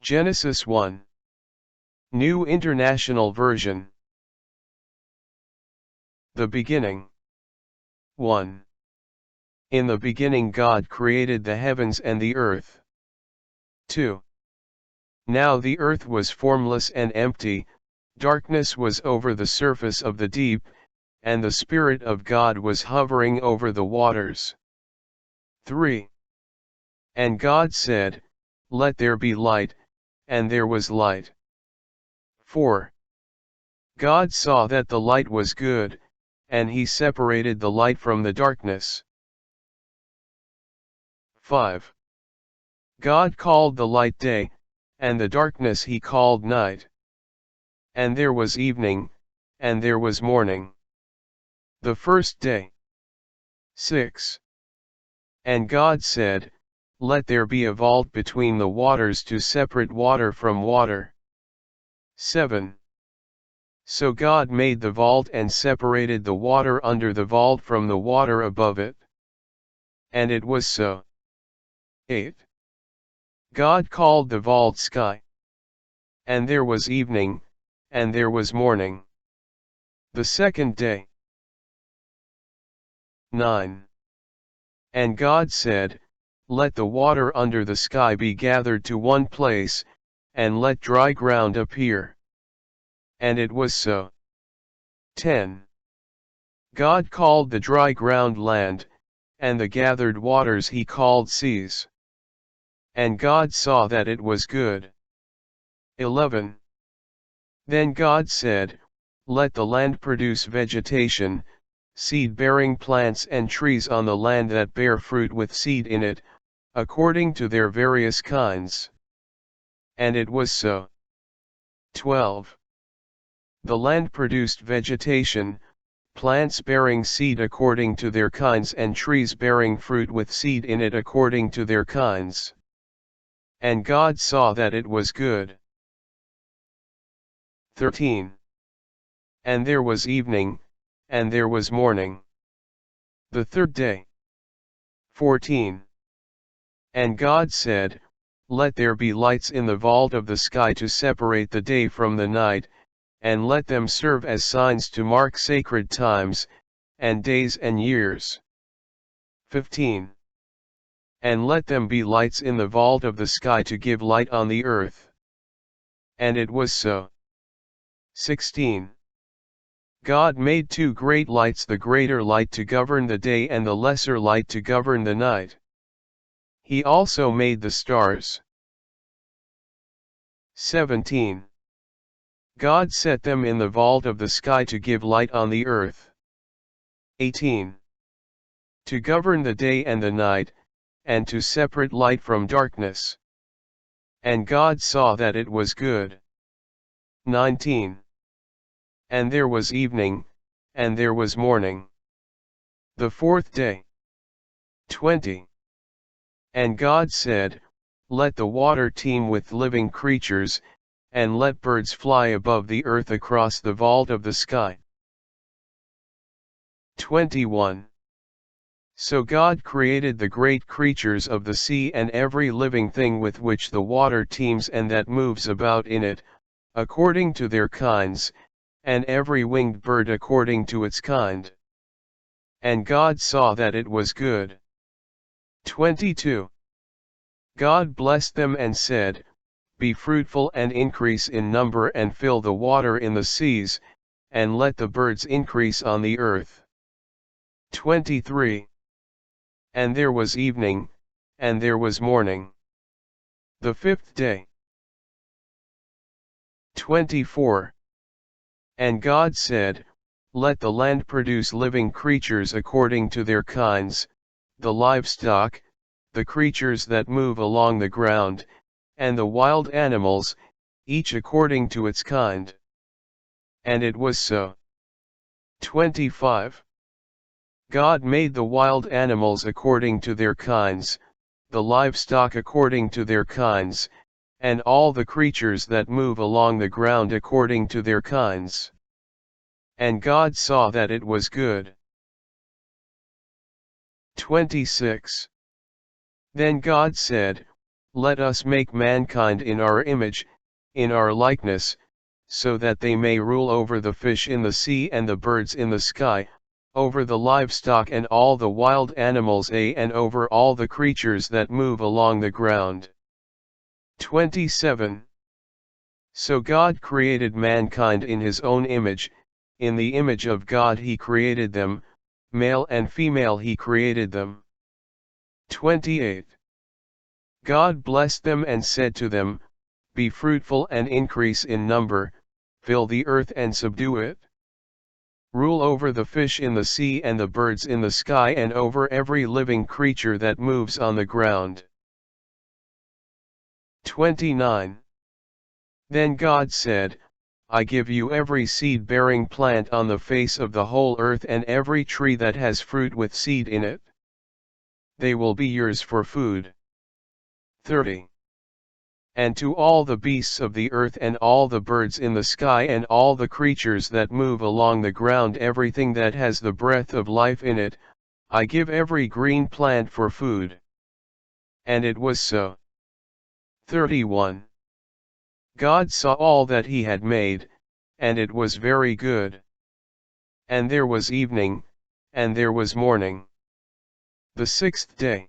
Genesis 1. New International Version. The beginning. 1. In the beginning God created the heavens and the earth. 2. Now the earth was formless and empty, darkness was over the surface of the deep, and the Spirit of God was hovering over the waters. 3. And God said, "Let there be light," and there was light. 4. God saw that the light was good, and he separated the light from the darkness. 5. God called the light day, and the darkness he called night. And there was evening, and there was morning, the first day. 6. And God said, "Let there be a vault between the waters to separate water from water." 7. So God made the vault and separated the water under the vault from the water above it. And it was so. 8. God called the vault sky. And there was evening, and there was morning, the second day. 9. And God said, "Let the water under the sky be gathered to one place, and let dry ground appear." And it was so. 10. God called the dry ground land, and the gathered waters he called seas. And God saw that it was good. 11. Then God said, "Let the land produce vegetation, seed-bearing plants and trees on the land that bear fruit with seed in it, according to their various kinds." And it was so. 12. The land produced vegetation, plants bearing seed according to their kinds and trees bearing fruit with seed in it according to their kinds. And God saw that it was good. 13. And there was evening, and there was morning, the third day. 14. And God said, "Let there be lights in the vault of the sky to separate the day from the night, and let them serve as signs to mark sacred times, and days and years." 15. And let them be lights in the vault of the sky to give light on the earth. And it was so. 16. God made two great lights, the greater light to govern the day and the lesser light to govern the night. He also made the stars. 17. God set them in the vault of the sky to give light on the earth. 18. To govern the day and the night, and to separate light from darkness. And God saw that it was good. 19. And there was evening, and there was morning, the fourth day. 20. And God said, "Let the water teem with living creatures, and let birds fly above the earth across the vault of the sky." 21. So God created the great creatures of the sea and every living thing with which the water teems and that moves about in it, according to their kinds, and every winged bird according to its kind. And God saw that it was good. 22. God blessed them and said, "Be fruitful and increase in number and fill the water in the seas, and let the birds increase on the earth." 23. And there was evening, and there was morning, the fifth day. 24. And God said, "Let the land produce living creatures according to their kinds, the livestock, the creatures that move along the ground, and the wild animals, each according to its kind." And it was so. 25. God made the wild animals according to their kinds, the livestock according to their kinds, and all the creatures that move along the ground according to their kinds. And God saw that it was good. 26. Then God said, Let us make mankind in our image, in our likeness, so that they may rule over the fish in the sea and the birds in the sky, over the livestock and all the wild animals, and over all the creatures that move along the ground. 27. So God created mankind in his own image, in the image of God he created them, male and female he created them. 28. God blessed them and said to them, Be fruitful and increase in number, fill the earth and subdue it. Rule over the fish in the sea and the birds in the sky and over every living creature that moves on the ground. 29. Then God said, I give you every seed-bearing plant on the face of the whole earth and every tree that has fruit with seed in it. They will be yours for food. 30. And to all the beasts of the earth and all the birds in the sky and all the creatures that move along the ground, everything that has the breath of life in it, I give every green plant for food. And it was so. 31. God saw all that he had made, and it was very good. And there was evening, and there was morning, the sixth day.